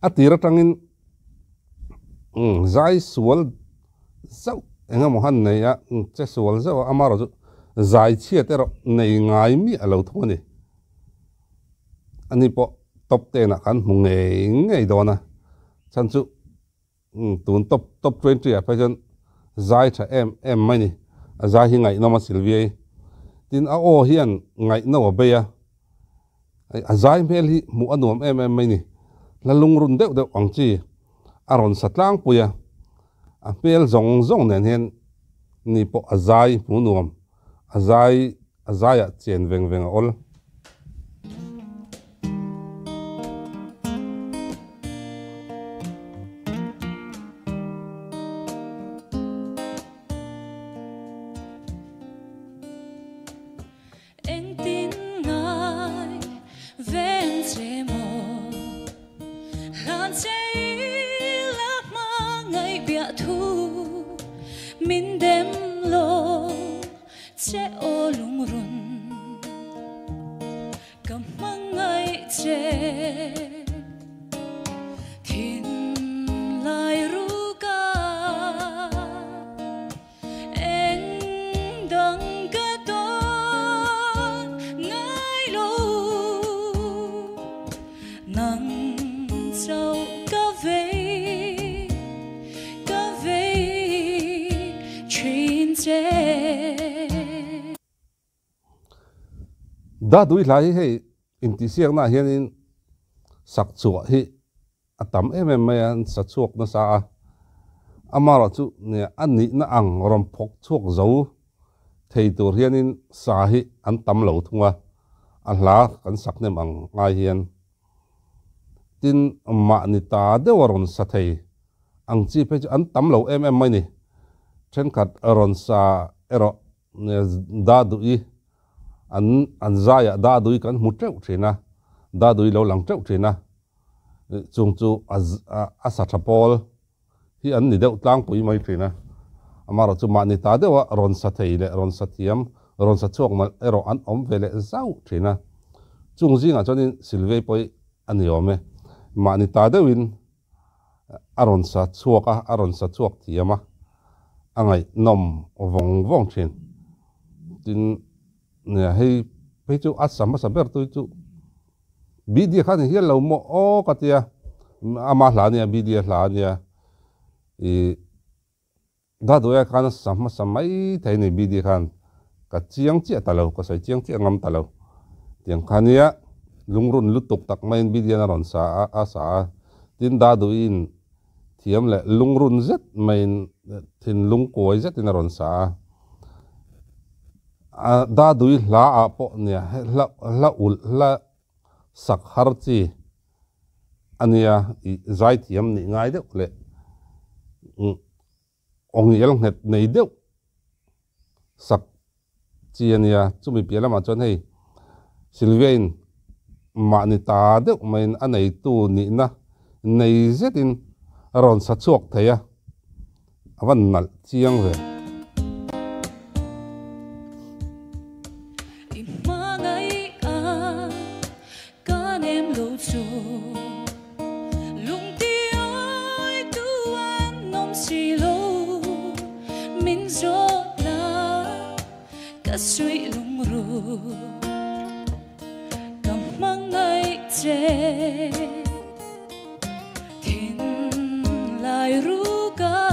atira tangin zai sual zau enga mohan nei ya che sual zau amaro zu zai chia tero nei ngai mi alo thoni ani po top te na kan ngei dona chanchu tun top 20 a pajon zai tha em mai ni zai hi ngai no ma silvie tin a o hian ngai no be ya a zai mel hi mu anuam em mai ni la lung run deuh ang chi aron satlang puya a pel zong nen hen ni po azai pu nuam azai a chen veng ol min dem lo che o lung run kam mangai che thin lai ru ka en dang ka to ngai lo nang trao ka ve da dui lai hei inti siang na hian in sak chuwa hi atam mai an sa chuak na sa amara chu ne ani na ang rom phok chuak zo thei tur hian in sa hi an tam lo thunga a hla kan sak nem ang ngai hian tin ma ni ta de waron sa thei ang chi pe an tam lo mai ni then kat aron sa ero ne da dui an zaya da dui kan mu treu thina da dui lo lang treu thina chung chu a sa thapol hi an ni deuh tlang pui mai thina amaro chu ma ni ta dewa ron sa thei le ron sa thiam ron sa chuak mal ero an om vele zau thina chung jinga chonin silvei poi ani ome ma ni ta deuin aron sa chuak thiama angai nom vong thin tin ne hei pe chu asam saber tu chu bidia khan hi lo mo o katia ama hla nia bidia hla nia i da do ya khan samai thai ni bidia khan ka chiang chi talo ko sai chiang chi ngam talo tiang khania lungrun lutuk tak main bidia na ron sa a sa tin da do in thiam le lungrun zet main thin lung koi zet in ron sa da dui hla a po nia hla ul hla sak har chi ania zai thiam ni ngai deuh le ong yel het nei deuh sak chi ania chumi pialama chon hei silvein ma ni ta deuh main anei tu ni na nei zetin ron sa chuak theya awan nal chiang ve suy lung ru cầm mang ngay che thiên lại ru ca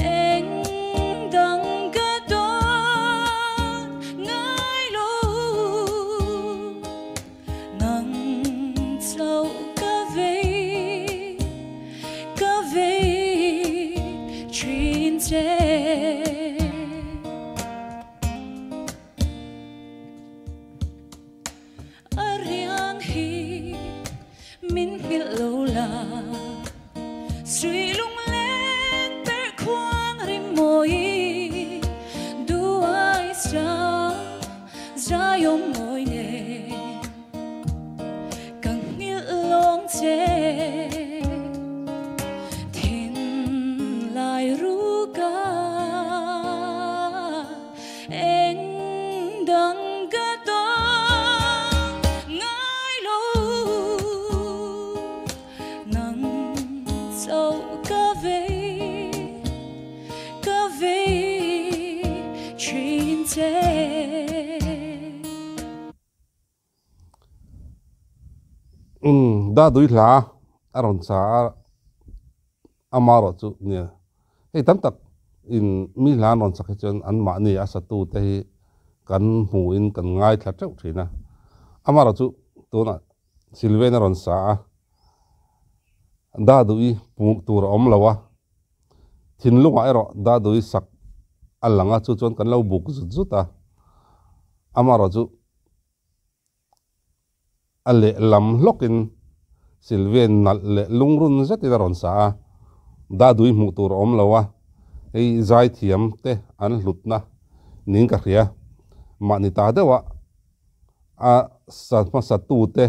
em đang cái đó ngay lu nắng sâu ca ve chuyên che ariang da dui la aron sa amaro chu nia hei tam tak in mi la non sak chon an ma ni asa tu te hi kan mu in kan ngai thla cheu thina amaro chu tuna silven ron sa da dui pu tur om lawa thin lunga ero da dui sak alanga chu chon kan lo buk zut zuta amaro chu ale lam lokin silven nal le lungrun zati ron sa da dui mu tur om lawa ei zai thiam te an hlutna nin ka hria ma ni ta dewa a ma satu te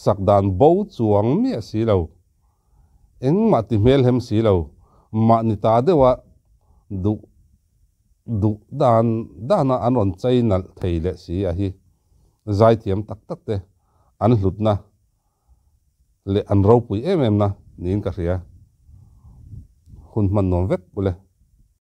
sakdan bo chuang mi si lo eng ma ti mel hem si lo ma ni ta dewa du dana anon chainal theile si a hi zai thiam tak tak te an hlutna le an ro pui em na nin ka hria hun man nom vek bule